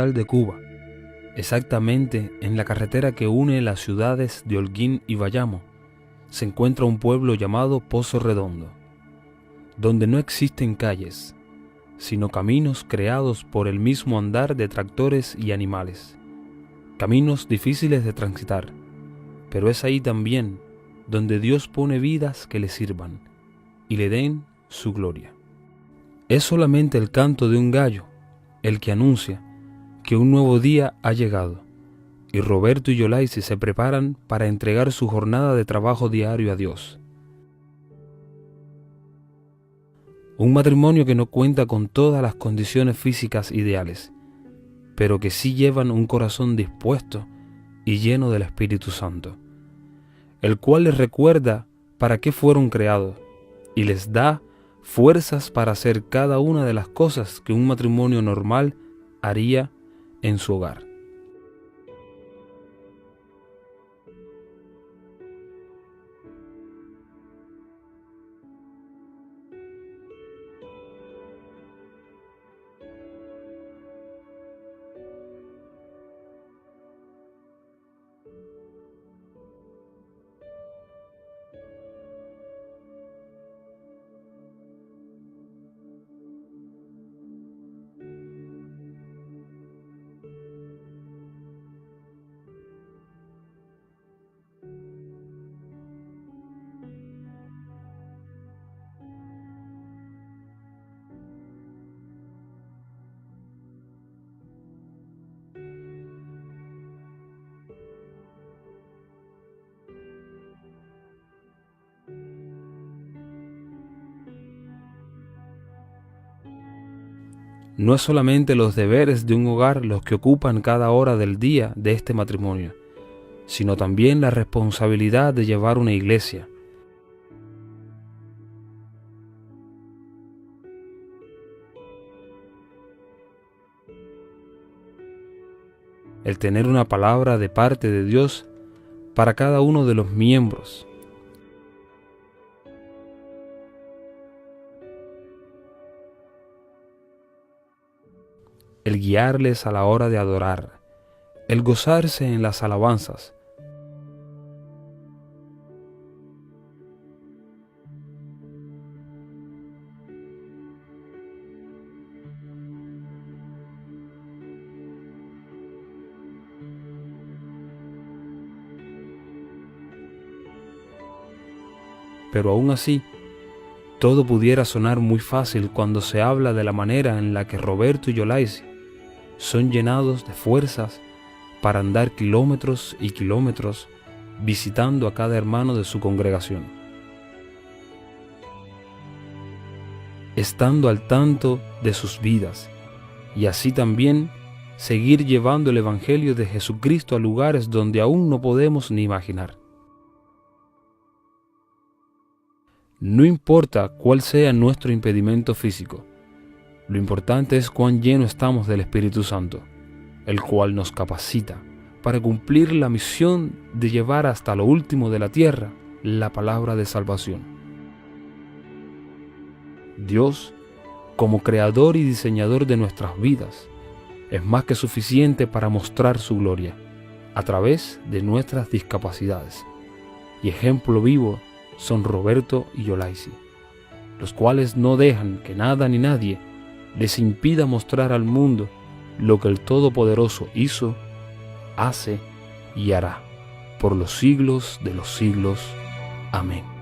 de Cuba, exactamente en la carretera que une las ciudades de Holguín y Bayamo, se encuentra un pueblo llamado Pozo Redondo, donde no existen calles, sino caminos creados por el mismo andar de tractores y animales, caminos difíciles de transitar, pero es ahí también donde Dios pone vidas que le sirvan y le den su gloria. Es solamente el canto de un gallo el que anuncia que un nuevo día ha llegado, y Roberto y Yolaisi se preparan para entregar su jornada de trabajo diario a Dios. Un matrimonio que no cuenta con todas las condiciones físicas ideales, pero que sí llevan un corazón dispuesto y lleno del Espíritu Santo, el cual les recuerda para qué fueron creados y les da fuerzas para hacer cada una de las cosas que un matrimonio normal haría en su hogar. No es solamente los deberes de un hogar los que ocupan cada hora del día de este matrimonio, sino también la responsabilidad de llevar una iglesia. El tener una palabra de parte de Dios para cada uno de los miembros. El guiarles a la hora de adorar, el gozarse en las alabanzas. Pero aún así, todo pudiera sonar muy fácil cuando se habla de la manera en la que Roberto y Yolaisi son llenados de fuerzas para andar kilómetros y kilómetros visitando a cada hermano de su congregación, estando al tanto de sus vidas, y así también seguir llevando el Evangelio de Jesucristo a lugares donde aún no podemos ni imaginar. No importa cuál sea nuestro impedimento físico, lo importante es cuán lleno estamos del Espíritu Santo, el cual nos capacita para cumplir la misión de llevar hasta lo último de la tierra la palabra de salvación. Dios, como creador y diseñador de nuestras vidas, es más que suficiente para mostrar su gloria a través de nuestras discapacidades. Y ejemplo vivo son Roberto y Yolaisi, los cuales no dejan que nada ni nadie les impida mostrar al mundo lo que el Todopoderoso hizo, hace y hará por los siglos de los siglos. Amén.